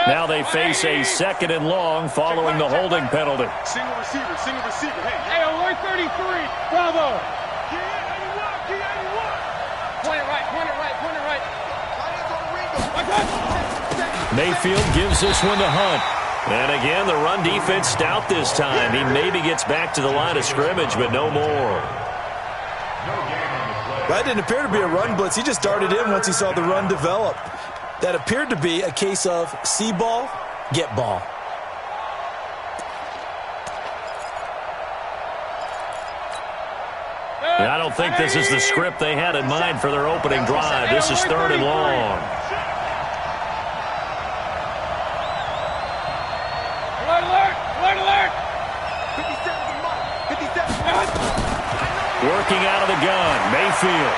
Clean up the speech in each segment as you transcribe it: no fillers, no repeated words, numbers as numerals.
Now they face a 2nd and long following the holding penalty. Single receiver, single receiver. Hey, alert 33. Bravo. Point it right, point it right, point it right. Mayfield gives this one to Hunt. And again, the run defense stout this time. He maybe gets back to the line of scrimmage, but no more. That didn't appear to be a run blitz. He just darted in once he saw the run develop. That appeared to be a case of see ball, get ball. I don't think this is the script they had in mind for their opening drive. This is 3rd and long. Alert, alert, alert, alert. 57. Working out of the gun, Mayfield.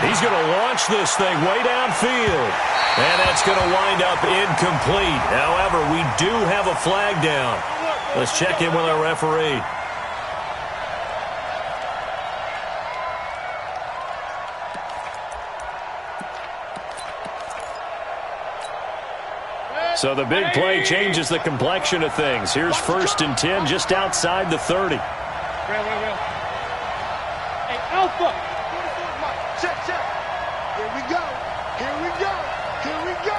He's going to launch this thing way downfield. And that's going to wind up incomplete. However, we do have a flag down. Let's check in with our referee. So the big play changes the complexion of things. Here's 1st and 10 just outside the 30. Hey, Alpha. Check, check. Here we go. Here we go. Here we go.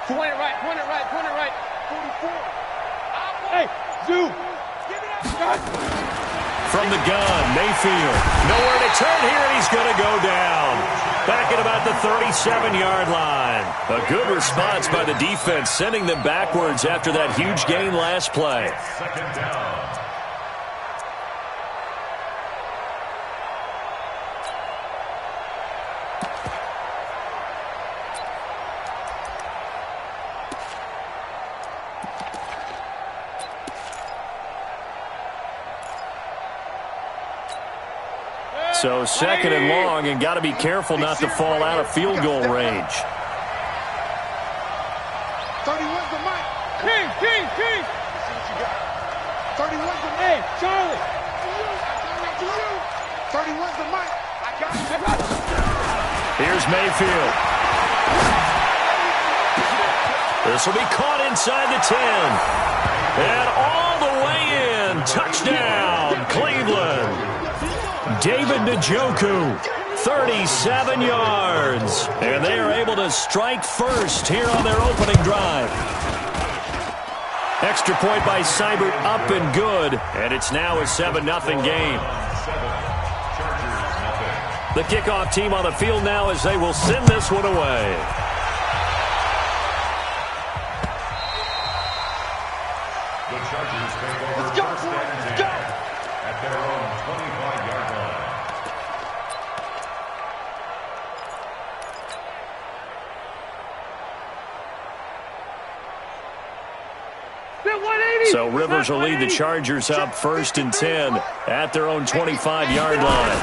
Point it right, point it right, point it right. 44. Hey, Zoo. Give it up. From the gun, Mayfield. Nowhere to turn here, and he's going to go down. Back at about the 37-yard line. A good response by the defense, sending them backwards after that huge gain last play. 2nd down. So 2nd and long, and got to be careful not to fall out of field goal range. 31's the mic. King. Let's see what you got. 31's the mic. Hey, Charlie. To you. 31's the mic. I got it. Here's Mayfield. This will be caught inside the 10. And all the way in. Touchdown, Cleveland. David Njoku, 37 yards. And they are able to strike first here on their opening drive. Extra point by Seibert, up and good. And it's now a 7-0 game. The kickoff team on the field now as they will send this one away. The Chargers take over 1st and 10 at their own 25-yard line. So Rivers will lead the Chargers up 1st and 10 at their own 25-yard line.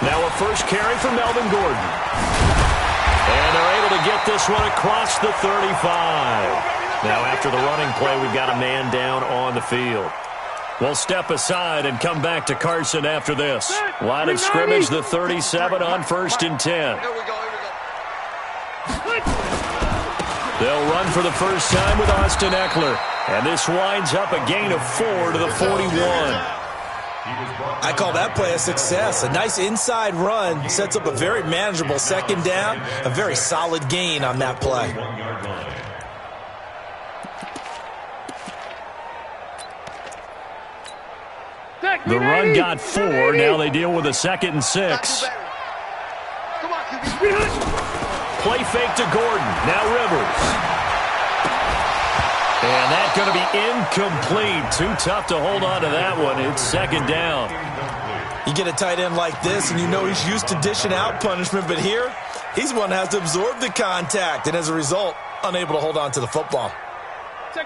Now a first carry for Melvin Gordon. And they're able to get this one across the 35. Now after the running play, we've got a man down on the field. We'll step aside and come back to Carson after this. Line of scrimmage, the 37 on 1st and 10. They'll run for the first time with Austin Eckler. And this winds up a gain of 4 to the 41. I call that play a success. A nice inside run sets up a very manageable 2nd down. A very solid gain on that play. The run got 4. Now they deal with a 2nd and 6. Play fake to Gordon. Now Rivers. And that's going to be incomplete. Too tough to hold on to that one. It's 2nd down. You get a tight end like this, and you know he's used to dishing out punishment, but here, he's one that has to absorb the contact, and as a result, unable to hold on to the football.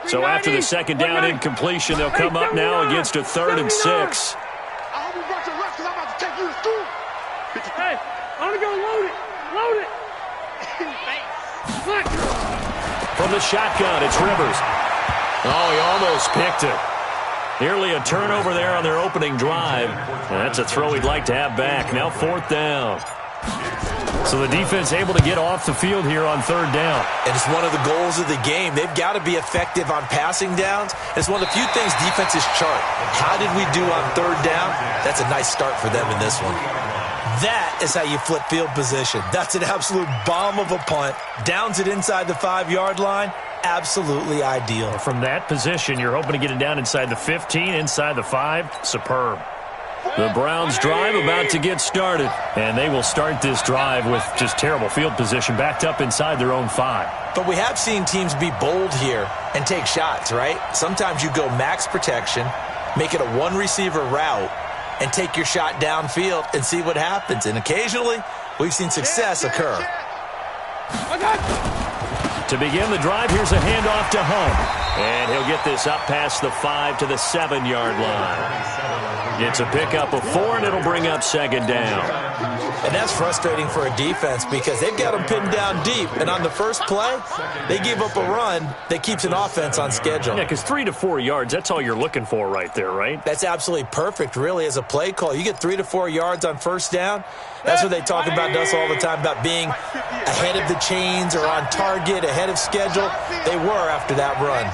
So after the 2nd down incompletion, they'll come up now against a 3rd and 6. I hope you brought your refs because I'm about to take you to school. Hey, I'm going to go load it. Load it. From the shotgun, it's Rivers. Oh, he almost picked it. Nearly a turnover there on their opening drive. And that's a throw he'd like to have back. Now 4th down. So the defense able to get off the field here on 3rd down. And it's one of the goals of the game. They've got to be effective on passing downs. It's one of the few things defenses chart. How did we do on 3rd down? That's a nice start for them in this one. That is how you flip field position. That's an absolute bomb of a punt. Downs it inside the 5-yard line. Absolutely ideal. From that position, you're hoping to get it down inside the 15, inside the 5. Superb. The Browns drive about to get started, and they will start this drive with just terrible field position backed up inside their own 5. But we have seen teams be bold here and take shots, right? Sometimes you go max protection, make it a one-receiver route, and take your shot downfield and see what happens. And occasionally, we've seen success occur. To begin the drive, here's a handoff to Hunt. And he'll get this up past the 5 to the 7-yard line. It's a pickup of 4, and it'll bring up 2nd down. And that's frustrating for a defense because they've got them pinned down deep. And on the first play, they give up a run that keeps an offense on schedule. Yeah, because 3 to 4 yards, that's all you're looking for right there, right? That's absolutely perfect, really, as a play call. You get 3 to 4 yards on 1st down. That's what they talk about to us all the time, about being ahead of the chains or on target, ahead of schedule. They were after that run.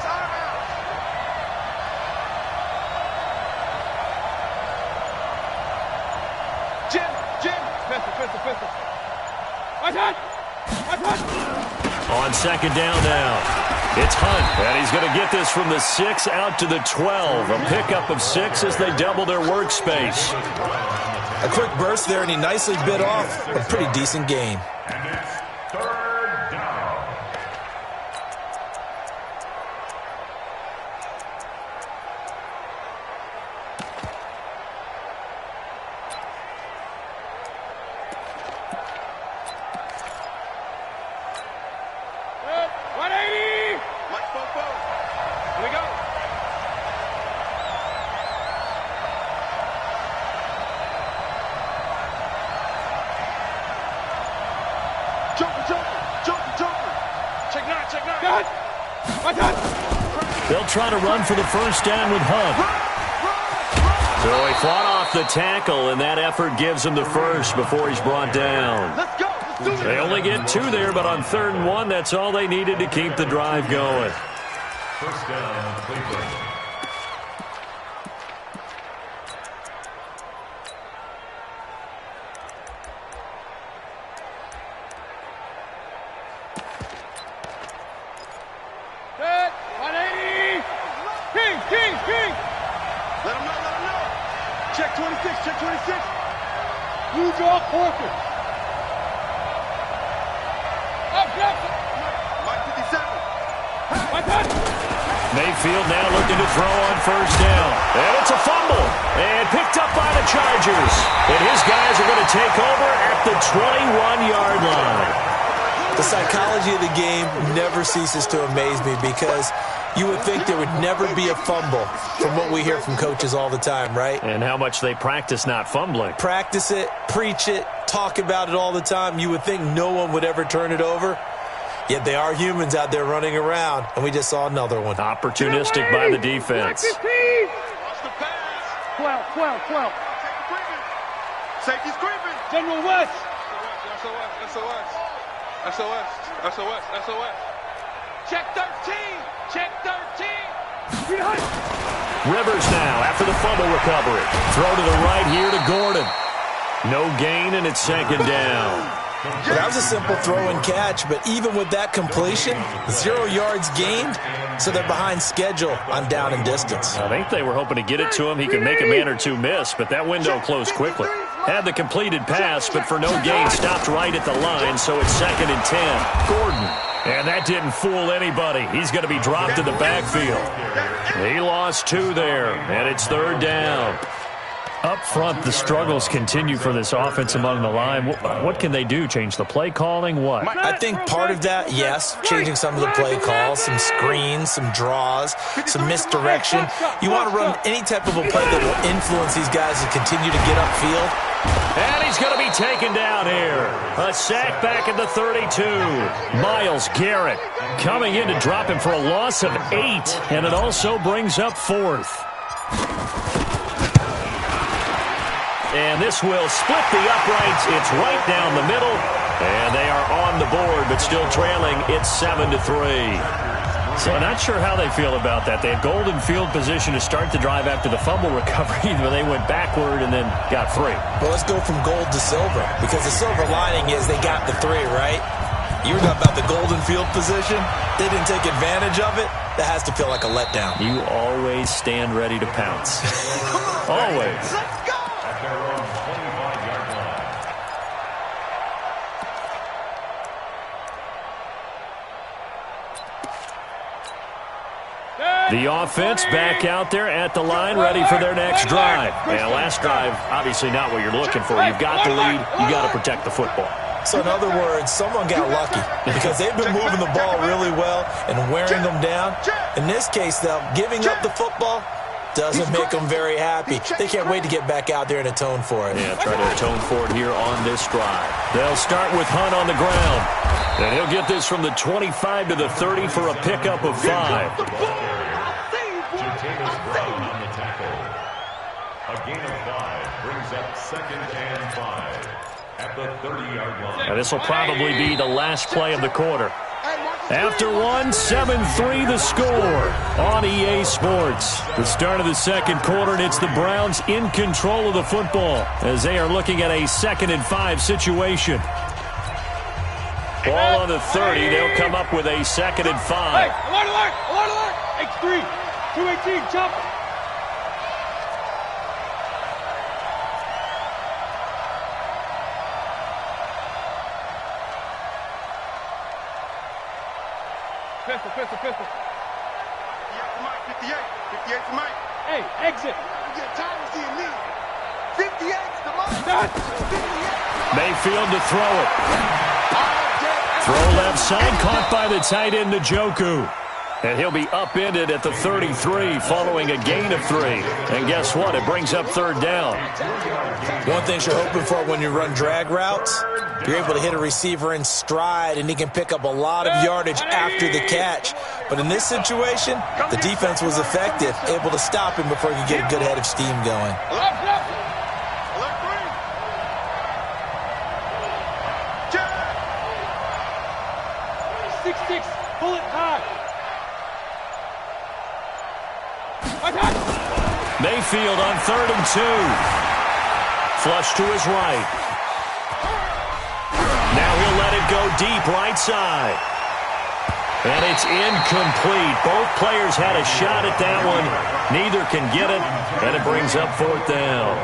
On 2nd down now, it's Hunt, and he's going to get this from the 6 out to the 12. A pickup of 6 as they double their workspace. A quick burst there, and he nicely bit off a pretty decent gain. And it's 3rd down. They'll try to run for the 1st down with Hunt. So he fought off the tackle, and that effort gives him the 1st before he's brought down. Let's go. Let's do this. They only get 2 there, but on 3rd and 1, that's all they needed to keep the drive going. 1st down, Cleveland. Let him know. Check 26, check 26. You draw Corker. Up. Mike 57. Mayfield now looking to throw on 1st down. And it's a fumble. And picked up by the Chargers. And his guys are going to take over at the 21-yard line. The psychology of the game never ceases to amaze me because you would think there would never be a fumble from what we hear from coaches all the time, right? And how much they practice not fumbling. Practice it, preach it, talk about it all the time. You would think no one would ever turn it over. Yet they are humans out there running around, and we just saw another one. Opportunistic by the defense. Watch the pass. 12. Safety's creeping. General West. SOS. Check 13. Check 13. Rivers now after the fumble recovery. Throw to the right here to Gordon. No gain, and it's 2nd down. Well, that was a simple throw and catch, but even with that completion, 0 yards gained, so they're behind schedule on down and distance. I think they were hoping to get it to him. He could make a man or two miss, but that window closed quickly. Had the completed pass, but for no gain, stopped right at the line, so it's 2nd and 10. Gordon. And that didn't fool anybody. He's going to be dropped in the backfield. He lost 2 there, and it's 3rd down. Up front, the struggles continue for this offense among the line. What can they do? Change the play calling? What? I think part of that, yes, changing some of the play calls, some screens, some draws, some misdirection. You want to run any type of a play that will influence these guys to continue to get upfield. And he's going to be taken down here. A sack back at the 32. Myles Garrett coming in to drop him for a loss of 8, and it also brings up 4th. And this will split the uprights. It's right down the middle. And they are on the board, but still trailing. It's 7-3. So not sure how they feel about that. They had golden field position to start the drive after the fumble recovery, but they went backward and then got 3. Well, let's go from gold to silver, because the silver lining is they got the 3, right? You were talking about the golden field position. They didn't take advantage of it. That has to feel like a letdown. You always stand ready to pounce. Always. Let's go! At their own 25-yard line. The offense back out there at the line, ready for their next drive. And last drive, obviously not what you're looking for. You've got the lead. You got to protect the football. So in other words, someone got lucky because they've been moving the ball really well and wearing them down. In this case, though, giving up the football doesn't make them very happy. They can't wait to get back out there and atone for it. Yeah, try to atone for it here on this drive. They'll start with Hunt on the ground. And he'll get this from the 25 to the 30 for a pickup of 5. Brown on the tackle. A gain of 5 brings up 2nd and 5 at the 30-yard line. And this will probably be the last play of the quarter. After 1, 7-3 the score on EA Sports. The start of the second quarter, and it's the Browns in control of the football as they are looking at a 2nd and 5 situation. Ball on the 30. They'll come up with a 2nd and 5. Hey, alert! X3, 218, jump! Pistol. 58 for Mike, 58 for Mike. Hey, exit! You get time to see a lead. 58 to Mike. 58. Mayfield to throw it. Throw left side, caught by the tight end, Njoku. And he'll be upended at the 33 following a gain of 3. And guess what? It brings up 3rd down. One thing you're hoping for when you run drag routes, you're able to hit a receiver in stride, and he can pick up a lot of yardage after the catch. But in this situation, the defense was effective, able to stop him before he could get a good head of steam going. Alert 3. 6-6, pull it high. Mayfield on 3rd and 2. Flush to his right. Now he'll let it go deep right side. And it's incomplete. Both players had a shot at that one. Neither can get it, and it brings up 4th down.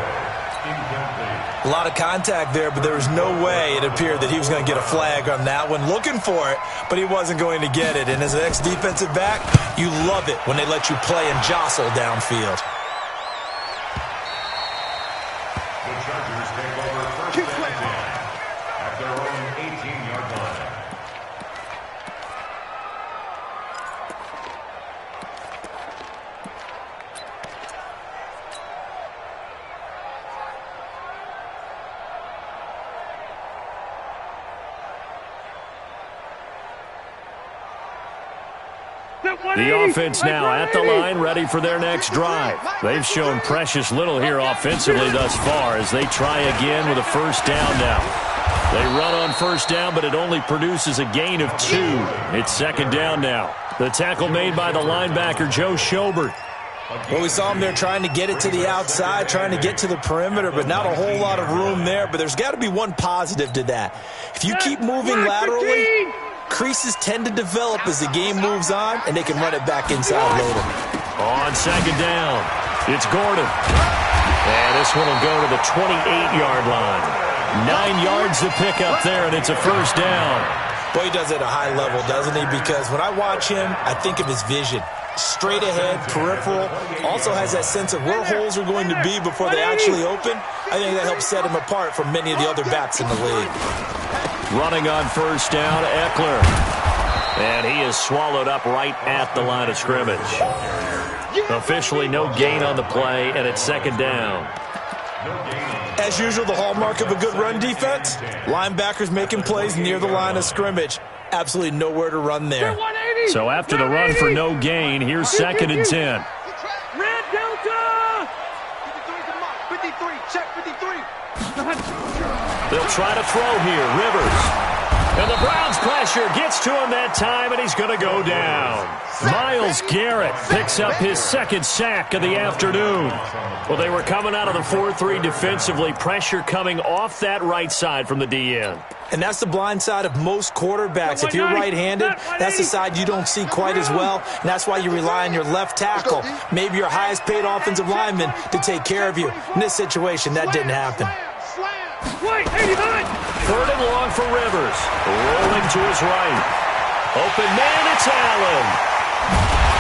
A lot of contact there, but there was no way it appeared that he was going to get a flag on that one. Looking for it, but he wasn't going to get it. And as an ex-defensive back, you love it when they let you play and jostle downfield. The Chargers take over 1st and 10 at their own 18-yard line. The offense now at the line, ready for their next drive. They've shown precious little here offensively thus far as they try again with a 1st down now. They run on 1st down, but it only produces a gain of 2. It's 2nd down now. The tackle made by the linebacker, Joe Schobert. Well, we saw him there trying to get it to the outside, trying to get to the perimeter, but not a whole lot of room there. But there's got to be one positive to that. If you keep moving laterally, creases tend to develop as the game moves on, and they can run it back inside loaded. On 2nd down, it's Gordon. And this one will go to the 28-yard line. 9 yards to pick up there, and it's a 1st down. Boy, he does it at a high level, doesn't he? Because when I watch him, I think of his vision. Straight ahead, peripheral, also has that sense of where holes are going to be before they actually open. I think that helps set him apart from many of the other backs in the league. Running on 1st down, Eckler. And he is swallowed up right at the line of scrimmage. Officially no gain on the play, and it's 2nd down. As usual, the hallmark of a good run defense, linebackers making plays near the line of scrimmage. Absolutely nowhere to run there. So after the run for no gain, here's 2nd and 10. Red Delta! 53 to Mike, 53. Check 53. They'll try to throw here. Rivers. And the Browns' pressure gets to him that time, and he's going to go down. Myles Garrett picks up his second sack of the afternoon. Well, they were coming out of the 4-3 defensively. Pressure coming off that right side from the DN. And that's the blind side of most quarterbacks. If you're right-handed, that's the side you don't see quite as well. And that's why you rely on your left tackle, maybe your highest-paid offensive lineman, to take care of you. In this situation, that didn't happen. Wait, 89! Third and long for Rivers. Rolling to his right. Open man, it's Allen.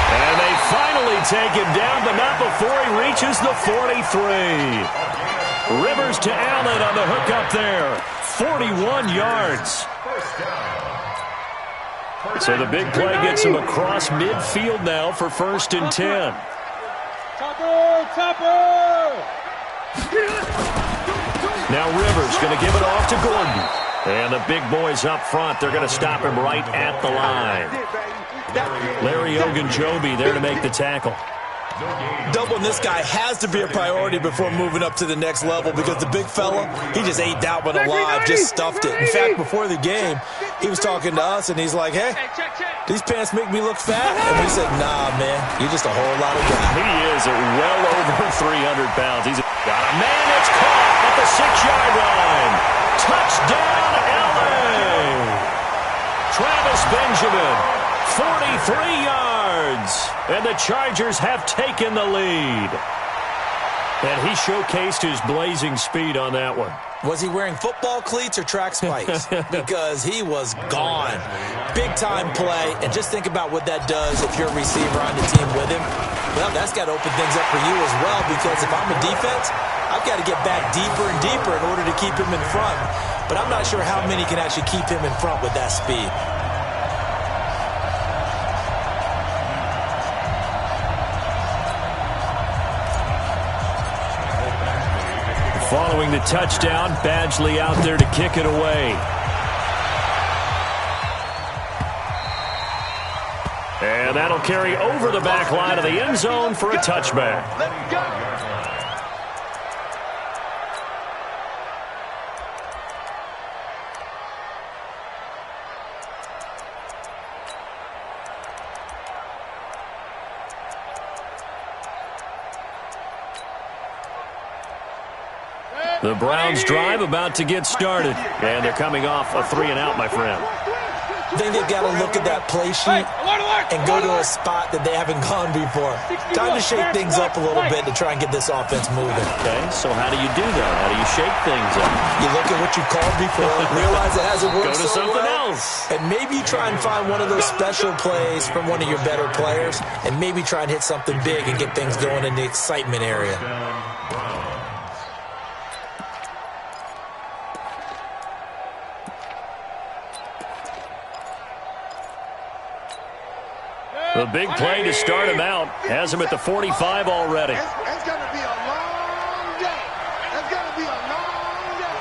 And they finally take him down, but not before he reaches the 43. Rivers to Allen on the hook up there. 41 yards. So the big play gets him across midfield now for 1st and 10. Topper! Now Rivers going to give it off to Gordon. And the big boys up front, they're going to stop him right at the line. Larry Ogunjobi there to make the tackle. Doubling this guy has to be a priority before moving up to the next level, because the big fella, he just ate that one alive, just stuffed it. In fact, before the game, he was talking to us, and he's like, hey, these pants make me look fat. And we said, nah, man, you're just a whole lot of guy. He is at well over 300 pounds. He's got a man that's caught at the 6-yard line. Touchdown, LA! Travis Benjamin, 43 yards. And the Chargers have taken the lead. And he showcased his blazing speed on that one. Was he wearing football cleats or track spikes? Because he was gone. Big-time play. And just think about what that does if you're a receiver on the team with him. Well, that's got to open things up for you as well, because if I'm a defense, I've got to get back deeper and deeper in order to keep him in front. But I'm not sure how many can actually keep him in front with that speed. Following the touchdown, Badgley out there to kick it away. And that'll carry over the back line of the end zone for a touchback. Let's go. The Browns drive about to get started. And they're coming off a 3-and-out, my friend. I think they've got to look at that play sheet and go to a spot that they haven't gone before. Time to shake things up a little bit to try and get this offense moving. Okay, so how do you do that? How do you shake things up? You look at what you called before, realize it hasn't worked Go to so something well, else. and maybe you try and find one of those special plays from one of your better players, and maybe try and hit something big and get things going in the excitement area. The big play to start him out has him at the 45 already. It's going to be a long day. It's going to be a long day.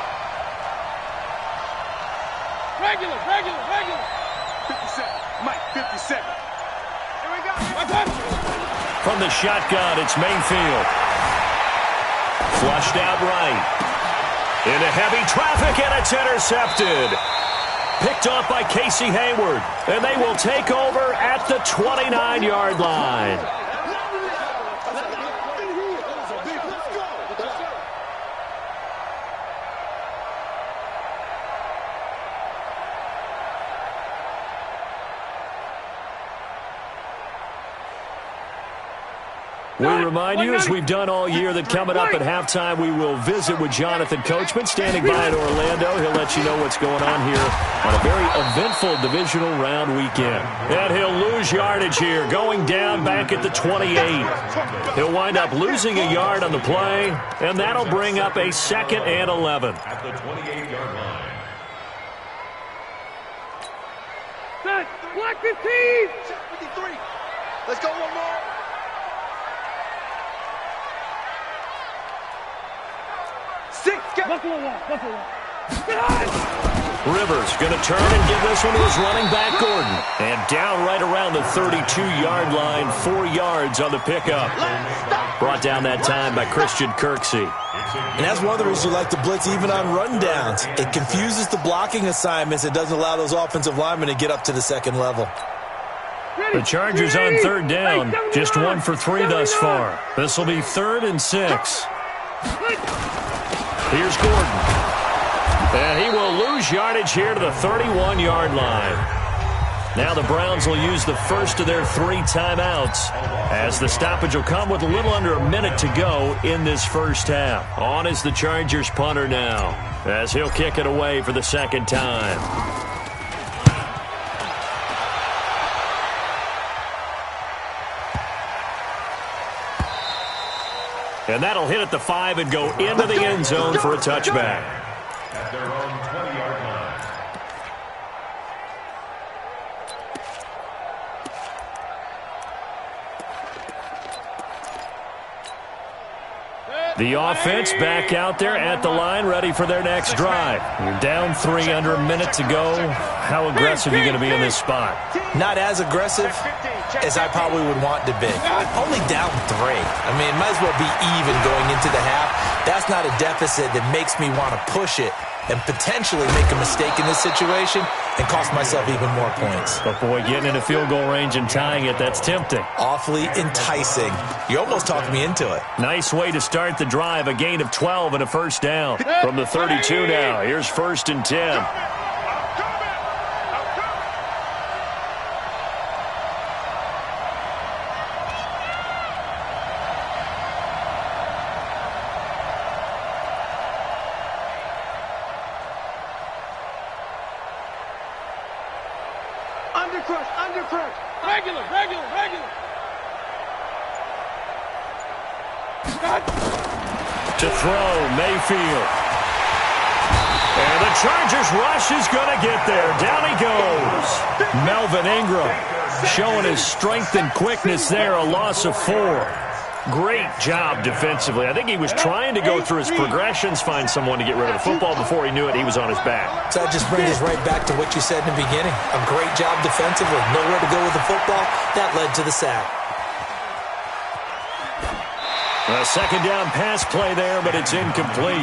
Regular. 57. Mike, 57. Here we go. From the shotgun, it's Mayfield. Flushed out right. Into heavy traffic, and it's intercepted. Picked off by Casey Hayward. And they will take over at the 29-yard line. We remind you, as we've done all year, that coming up at halftime, we will visit with Jonathan Coachman, standing by in Orlando. He'll let you know what's going on here on a very eventful divisional round weekend. And he'll lose yardage here, going down back at the 28. He'll wind up losing a yard on the play, and that'll bring up a 2nd and 11. At the 28-yard line. Set. Block 15. 53. Let's go one more. Buffalo one. Get on. Rivers going to turn and give this one to his running back, Gordon. And down right around the 32-yard line, 4 yards on the pickup. Brought down that time by Christian Kirksey. And that's one of the reasons you like to blitz even on rundowns. It confuses the blocking assignments. It doesn't allow those offensive linemen to get up to the second level. The Chargers on third down, just 1 for 3 thus far. This will be 3rd and 6. Here's Gordon. And he will lose yardage here to the 31-yard line. Now the Browns will use the first of their 3 timeouts, as the stoppage will come with a little under a minute to go in this first half. On is the Chargers punter now, as he'll kick it away for the second time. And that'll hit at the 5 and go into the end zone for a touchback. At their own 20-yard line. The offense back out there at the line, ready for their next drive. You're down 3 under a minute to go. How aggressive are you going to be in this spot? Not as aggressive as I probably would want to be. Only down 3. I mean, it might as well be even going into the half. That's not a deficit that makes me want to push it and potentially make a mistake in this situation and cost myself even more points. But, boy, getting into field goal range and tying it, that's tempting. Awfully enticing. You almost talked me into it. Nice way to start the drive, a gain of 12 and a first down. From the 32 now, here's 1st and 10. Undercrush. Regular. To throw, Mayfield. And the Chargers rush is going to get there. Down he goes. Melvin Ingram showing his strength and quickness there, a loss of 4. Great job defensively. I think he was trying to go through his progressions, find someone to get rid of the football. Before he knew it, he was on his back. So that just brings us right back to what you said in the beginning. A great job defensively. Nowhere to go with the football. That led to the sack. A second down pass play there, but it's incomplete.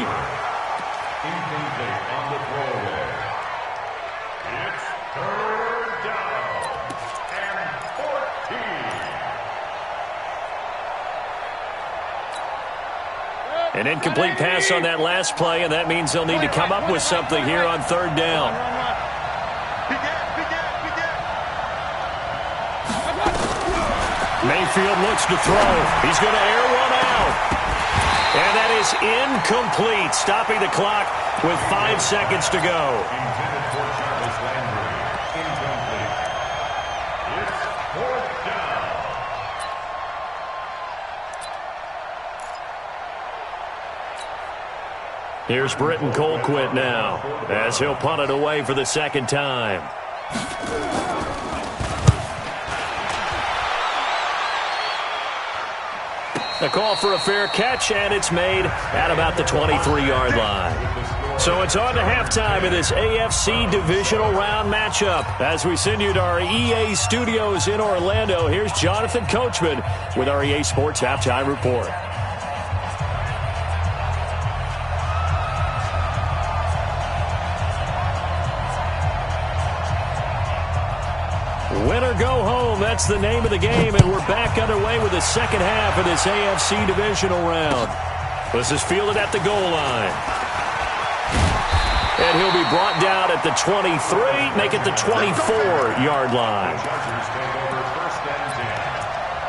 Incomplete on the throwaway. It's 3rd down and 14. An incomplete pass on that last play, and that means they'll need to come up with something here on 3rd down. Mayfield looks to throw. He's going to air one out. And that is incomplete, stopping the clock with 5 seconds to go. Intended for Jarvis Landry. Incomplete. It's 4th down. Here's Britton Colquitt now, as he'll punt it away for the second time. A call for a fair catch, and it's made at about the 23-yard line. So it's on to halftime in this AFC divisional round matchup. As we send you to our EA studios in Orlando, here's Jonathan Coachman with our EA Sports Halftime Report. Win or go home, that's the name of the game, and we're back underway with the second half of this AFC divisional round. This is fielded at the goal line. And he'll be brought down at the 23, make it the 24-yard line. Chargers take over 1st and 10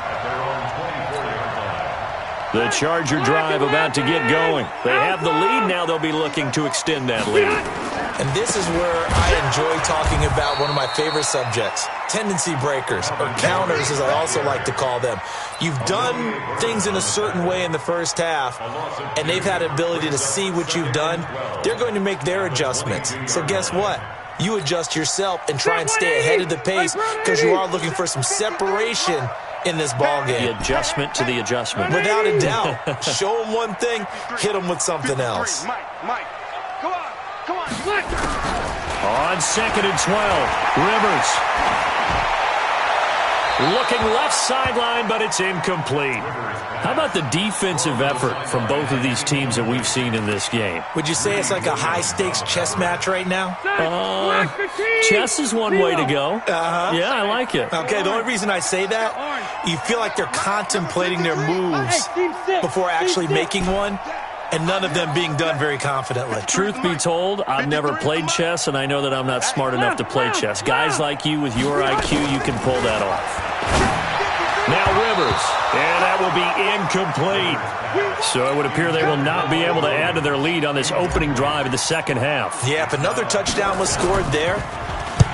at their own 24-yard line. The Charger drive about to get going. They have the lead, now they'll be looking to extend that lead. And this is where I enjoy talking about one of my favorite subjects, tendency breakers, or counters as I also like to call them. You've done things in a certain way in the first half, and they've had the ability to see what you've done. They're going to make their adjustments. So guess what? You adjust yourself and try and stay ahead of the pace because you are looking for some separation in this ball game. The adjustment to the adjustment. Without a doubt. Show them one thing, hit them with something else. Mike, come on. On 2nd and 12, Rivers. Looking left sideline, but it's incomplete. How about the defensive effort from both of these teams that we've seen in this game? Would you say it's like a high-stakes chess match right now? Chess is one way to go. Yeah, I like it. Okay, the only reason I say that, you feel like they're contemplating their moves before actually making one, and none of them being done very confidently. Truth be told, I've never played chess, and I know that I'm not smart enough to play chess. Guys like you with your IQ, you can pull that off. Now Rivers, and that will be incomplete. So it would appear they will not be able to add to their lead on this opening drive of the second half. Yeah, if another touchdown was scored there,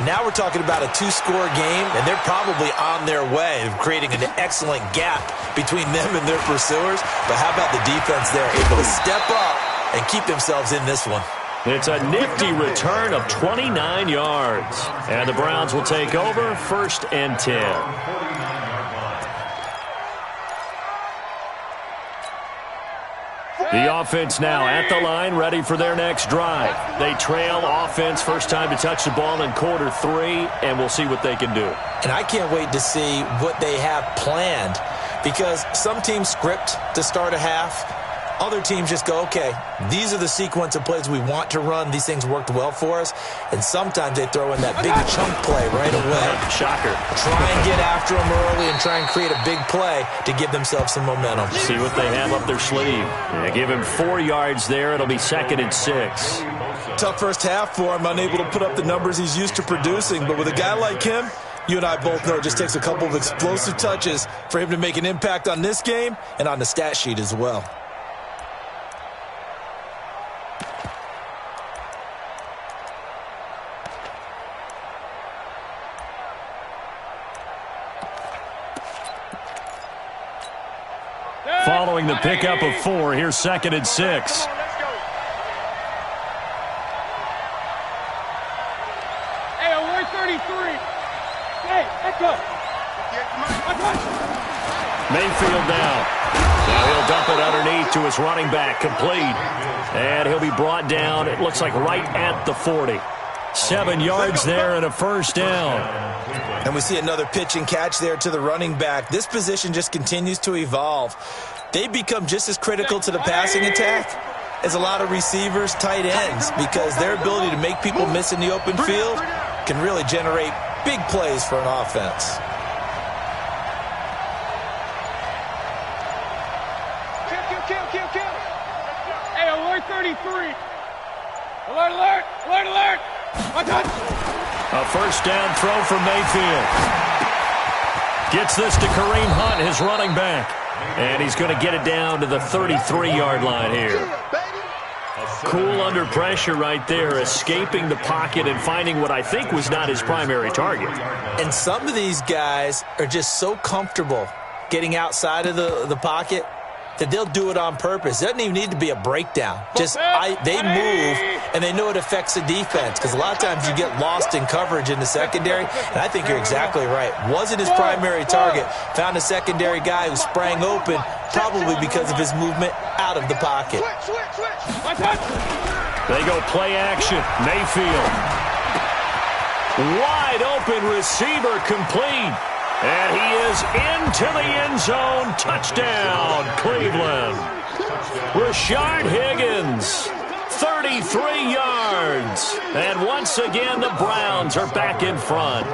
now we're talking about a two-score game, and they're probably on their way of creating an excellent gap between them and their pursuers. But how about the defense there, able to step up and keep themselves in this one? It's a nifty return of 29 yards. And the Browns will take over 1st and 10. The offense now at the line, ready for their next drive. They trail offense, first time to touch the ball in quarter 3, and we'll see what they can do. And I can't wait to see what they have planned, because some teams script to start a half. Other teams just go, okay, these are the sequence of plays we want to run. These things worked well for us. And sometimes they throw in that big chunk play right away. Shocker. Try and get after them early and try and create a big play to give themselves some momentum. See what they have up their sleeve. They give him 4 yards there. It'll be 2nd and 6. Tough first half for him, unable to put up the numbers he's used to producing. But with a guy like him, you and I both know it just takes a couple of explosive touches for him to make an impact on this game and on the stat sheet as well. Following the pickup of 4, here's 2nd and 6. Hey, 133. Hey, let's go. Mayfield now. Now he'll dump it underneath to his running back, complete. And he'll be brought down, it looks like right at the 40. 7 yards there and a first down. And we see another pitch and catch there to the running back. This position just continues to evolve. They become just as critical to the passing attack as a lot of receivers, tight ends, because their ability to make people miss in the open field can really generate big plays for an offense. Kill. Hey, 133. Alert, alert, alert, alert. A first down throw for Mayfield. Gets this to Kareem Hunt, his running back. And he's going to get it down to the 33-yard line here. Cool under pressure right there, escaping the pocket and finding what I think was not his primary target. And some of these guys are just so comfortable getting outside of the pocket that they'll do it on purpose. It doesn't even need to be a breakdown. They move, and they know it affects the defense, because a lot of times you get lost in coverage in the secondary, and I think you're exactly right. Wasn't his primary target. Found a secondary guy who sprang open, probably because of his movement out of the pocket. They go play action. Mayfield. Wide open receiver, complete. And he is into the end zone. Touchdown, Cleveland. Rashard Higgins, 33 yards. And once again, the Browns are back in front.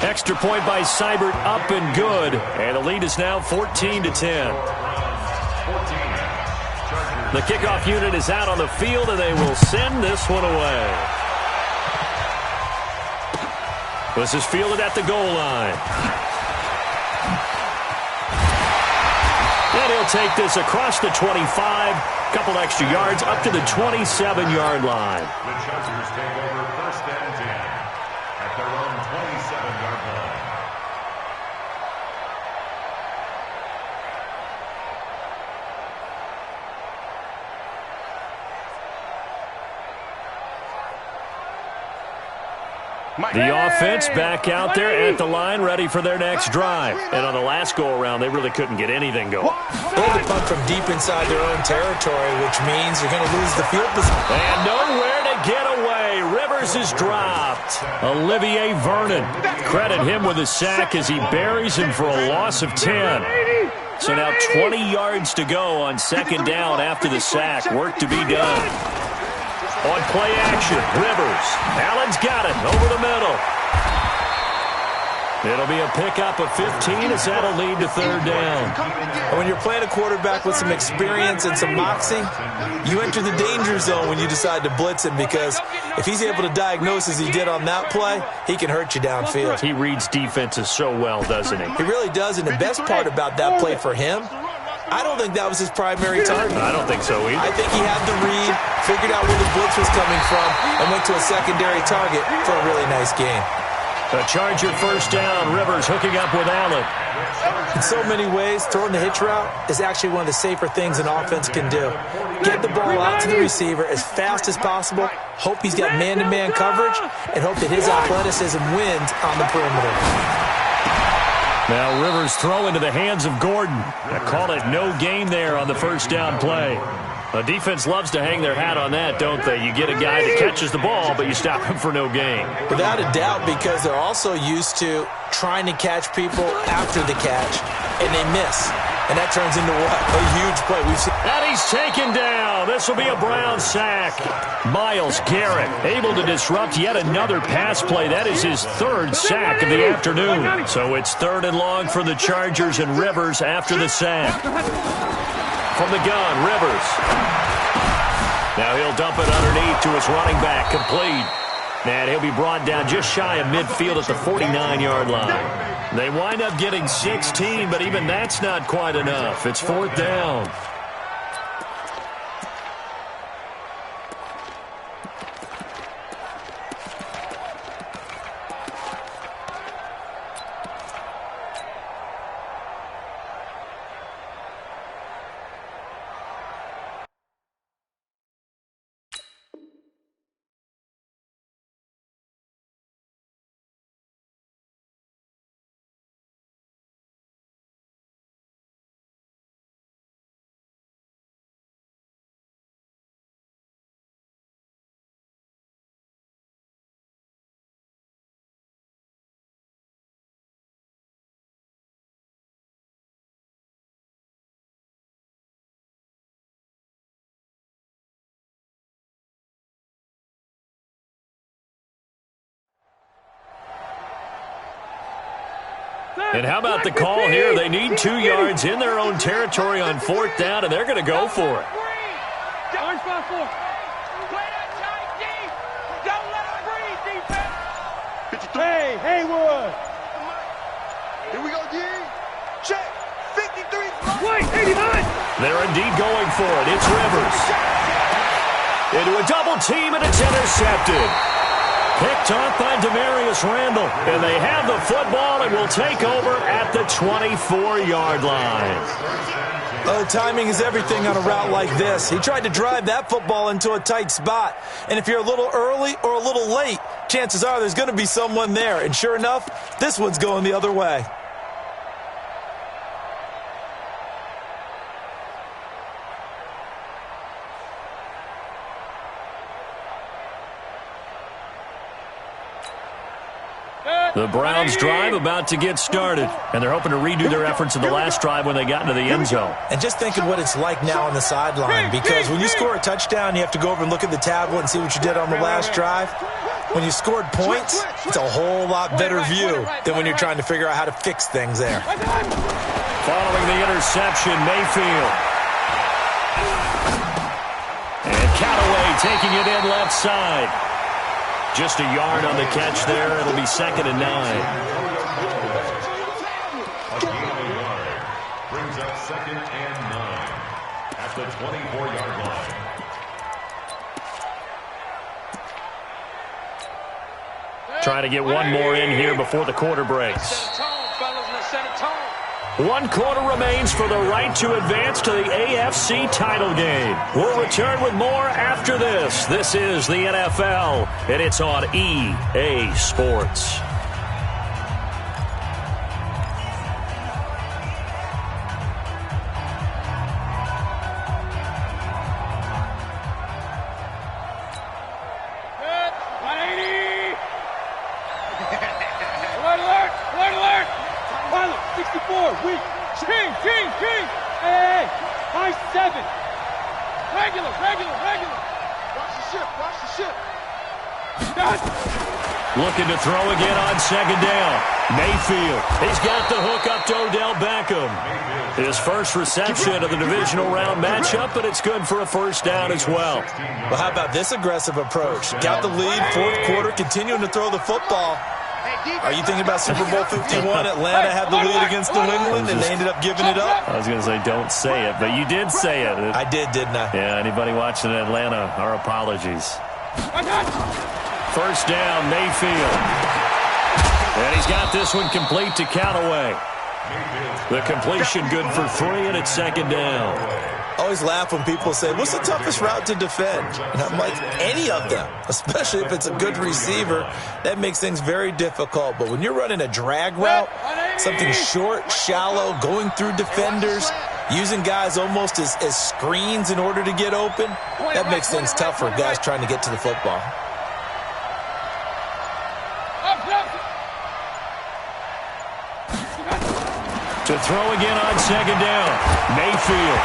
Extra point by Seibert, up and good. And the lead is now 14-10. The kickoff unit is out on the field, and they will send this one away. This is fielded at the goal line. And he'll take this across the 25, couple extra yards, up to the 27-yard line. The Chargers take over 1st and 10 at their own 27-yard line. The offense back out there at the line, ready for their next drive. And on the last go-around, they really couldn't get anything going. They had to punt from deep inside their own territory, which means you're going to lose the field position. And nowhere to get away. Rivers is dropped. Olivier Vernon. Credit him with a sack as he buries him for a loss of 10. So now 20 yards to go on second down after the sack. Work to be done. On play action, Rivers. Allen's got it over the middle. It'll be a pickup of 15 as that'll lead to third down. And when you're playing a quarterback with some experience and some moxie, you enter the danger zone when you decide to blitz him, because if he's able to diagnose as he did on that play, he can hurt you downfield. He reads defenses so well, doesn't he? He really does, and the best part about that play for him, I don't think that was his primary target. I don't think so either. I think he had the read, figured out where the blitz was coming from, and went to a secondary target for a really nice game. A Charger first down. Rivers hooking up with Allen. In so many ways, throwing the hitch route is actually one of the safer things an offense can do. Get the ball out to the receiver as fast as possible, hope he's got man-to-man coverage, and hope that his athleticism wins on the perimeter. Now Rivers throw into the hands of Gordon. I call it no gain there on the first down play. A defense loves to hang their hat on that, don't they? You get a guy that catches the ball, but you stop him for no gain. Without a doubt, because they're also used to trying to catch people after the catch, and they miss. And that turns into what? A huge play. We've seen. And he's taken down. This will be a Brown sack. Myles Garrett able to disrupt yet another pass play. That is his third sack of the afternoon. So it's third and long for the Chargers, and Rivers after the sack. From the gun, Rivers. Now he'll dump it underneath to his running back, complete. And he'll be brought down just shy of midfield at the 49-yard line. They wind up getting 16, but even that's not quite enough. It's fourth down. And how about the call here? They need 2 yards in their own territory on fourth down, and they're going to go for it. Orange 5-4. Play that tight deep. Don't let them breathe, defense. Hey, Haywood. Here we go, D. Check. 53. Wait, 89. They're indeed going for it. It's Rivers. Into a double team, and it's intercepted. Picked off by Demarius Randall. And they have the football and will take over at the 24-yard line. Oh, timing is everything on a route like this. He tried to drive that football into a tight spot. And if you're a little early or a little late, chances are there's going to be someone there. And sure enough, this one's going the other way. The Browns drive about to get started, and they're hoping to redo their efforts in the last drive when they got into the end zone. And just think of what it's like now on the sideline, because when you score a touchdown, you have to go over and look at the tablet and see what you did on the last drive. When you scored points, it's a whole lot better view than when you're trying to figure out how to fix things there. Following the interception, Mayfield. And Callaway taking it in left side. Just a yard on the catch there. It'll be 2nd and 9. A gain of a yard brings up 2nd and 9 at the 24-yard line. Trying to get one more in here before the quarter breaks. Set a tone, fellas, and set a tone. 1 quarter remains for the right to advance to the AFC title game. We'll return with more after this. This is the NFL, and it's on EA Sports. Hey, high 7. Regular. Watch the ship, watch the ship. Looking to throw again on second down. Mayfield. He's got the hook up to Odell Beckham. His first reception of the divisional round matchup, but it's good for a first down as well. Well, how about this aggressive approach? Got the lead, fourth quarter, continuing to throw the football. Are you thinking about Super Bowl 51? Atlanta had the lead against New England, and they ended up giving it up? I was going to say don't say it, but you did say it. I did, didn't I? Yeah, anybody watching Atlanta, our apologies. First down, Mayfield. And he's got this one complete to Callaway. The completion good for 3, and it's second down. I always laugh when people say, what's the toughest route to defend? And I'm like, any of them, especially if it's a good receiver. That makes things very difficult. But when you're running a drag route, something short, shallow, going through defenders, using guys almost as screens in order to get open, that makes things tough for guys trying to get to the football. To throw again on second down, Mayfield.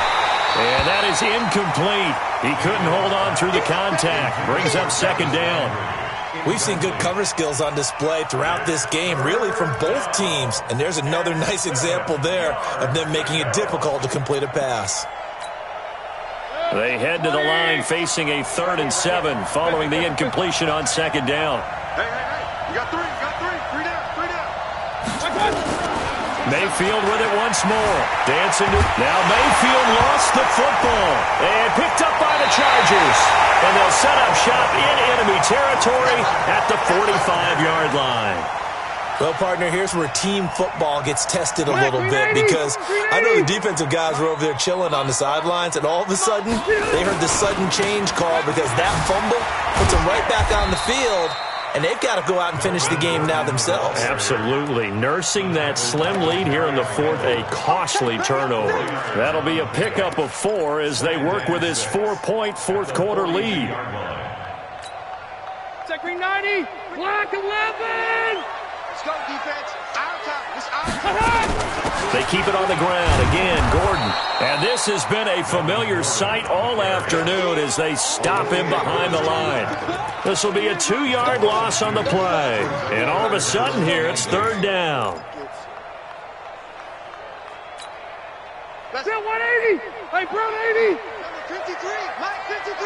And that is incomplete. He couldn't hold on through the contact. Brings up second down. We've seen good cover skills on display throughout this game, really from both teams. And there's another nice example there of them making it difficult to complete a pass. They head to the line facing a 3rd and 7 following the incompletion on second down. Hey. You got 3 down. Mayfield with it once more. Dancing to... Now Mayfield lost the football. And picked up by the Chargers. And they'll set up shop in enemy territory at the 45-yard line. Well, partner, here's where team football gets tested a little bit, because I know the defensive guys were over there chilling on the sidelines, and all of a sudden, they heard the sudden change call because that fumble puts them right back on the field, and they've got to go out and finish the game now themselves. Absolutely. Nursing that slim lead here in the 4th, a costly turnover. That'll be a pickup of 4 as they work with his 4-point fourth quarter lead. Check green 90, block 11. Let's go, defense. Our time. It's our time. They keep it on the ground. Again, Gordon. And this has been a familiar sight all afternoon as they stop him behind the line. This will be a 2-yard loss on the play. And all of a sudden here, it's 3rd down. That's it, 180. Hey, Brown 80. Number 53. Mike 53.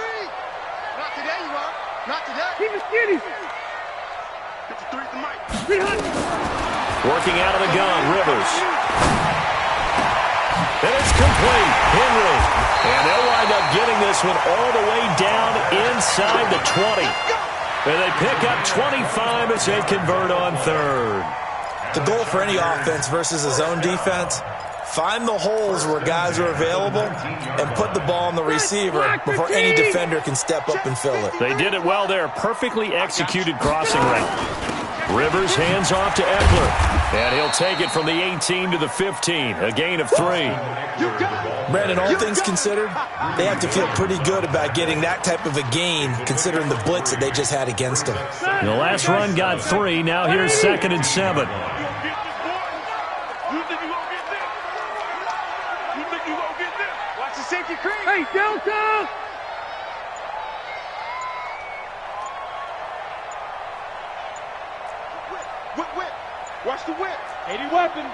Not today, you are. Not today. Keep it skinny. 53 to Mike. 300. Working out of the gun, Rivers. And it's complete. Henry. And they'll wind up getting this one all the way down inside the 20. And they pick up 25 as they convert on 3rd. The goal for any offense versus a zone defense, find the holes where guys are available and put the ball on the receiver before any defender can step up and fill it. They did it well there. Perfectly executed crossing route. Rivers hands off to Eckler. And he'll take it from the 18 to the 15. A gain of 3. Brandon, all things considered, they have to feel pretty good about getting that type of a gain considering the blitz that they just had against them. The last run got 3. Now here's 2nd and 7. Watch the safety cream. Hey, Delta. Whip. Watch the whip. 80 weapon.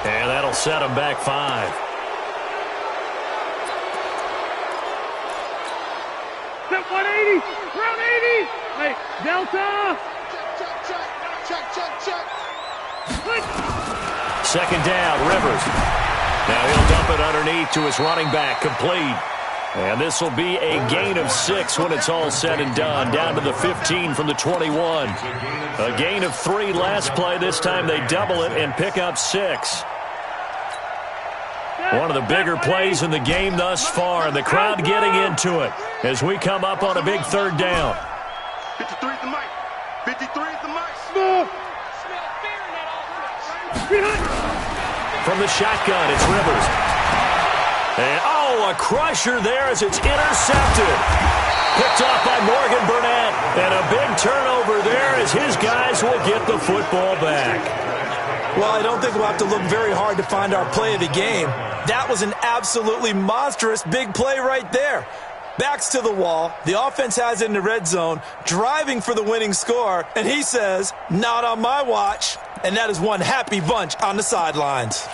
And that'll set him back 5. Step 180. Round 80. Hey, Delta. Check. Second down, Rivers. Now he'll dump it underneath to his running back, complete. And this will be a gain of 6 when it's all said and done, down to the 15 from the 21. A gain of 3 last play. This time they double it and pick up 6. One of the bigger plays in the game thus far, and the crowd getting into it as we come up on a big third down. 53 is the mic. 53 is the mic. From the shotgun, it's Rivers. And, a crusher there as it's intercepted. Picked off by Morgan Burnett. And a big turnover there as his guys will get the football back. Well, I don't think we'll have to look very hard to find our play of the game. That was an absolutely monstrous big play right there. Backs to the wall. The offense has it in the red zone, driving for the winning score. And he says, not on my watch. And that is one happy bunch on the sidelines.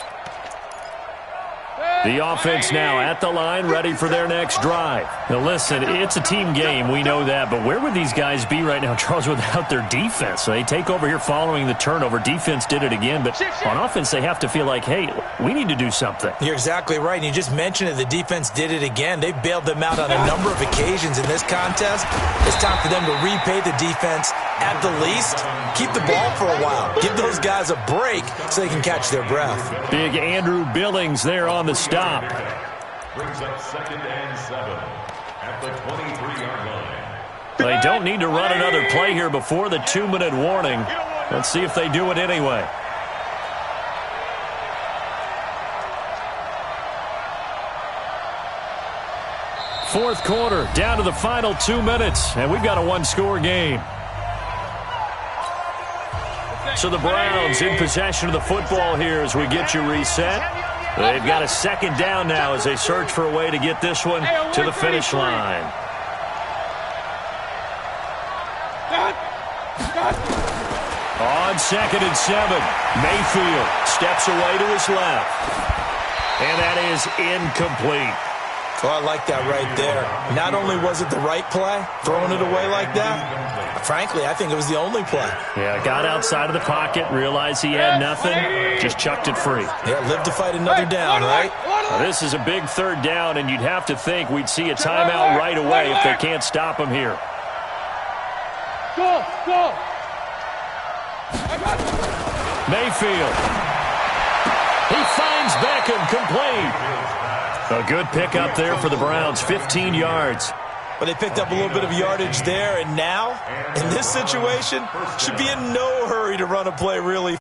The offense now at the line, ready for their next drive. Now, listen, it's a team game. We know that. But where would these guys be right now, Charles, without their defense? So they take over here following the turnover. Defense did it again. But on offense, they have to feel like, hey, we need to do something. You're exactly right. And you just mentioned it. The defense did it again. They've bailed them out on a number of occasions in this contest. It's time for them to repay the defense at the least. Keep the ball for a while. Give those guys a break so they can catch their breath. Big Andrew Billings there on the stop. Brings up 2nd and 7 at the 23-yard line. They don't need to run another play here before the 2-minute warning. Let's see if they do it anyway. Fourth quarter, down to the final 2 minutes, and we've got a one-score game. So the Browns in possession of the football here as we get you reset. They've got a 2nd down now as they search for a way to get this one to the finish line. On 2nd and 7, Mayfield steps away to his left. And that is incomplete. Oh, I like that right there. Not only was it the right play, throwing it away like that, frankly, I think it was the only play. Yeah, got outside of the pocket, realized he had nothing, just chucked it free. Yeah, live to fight another down, right? Well, this is a big 3rd down, and you'd have to think we'd see a timeout right away if they can't stop him here. Go! Mayfield. He finds Beckham, complete. A good pickup there for the Browns, 15 yards. But they picked up a little bit of yardage there, and now, in this situation, should be in no hurry to run a play really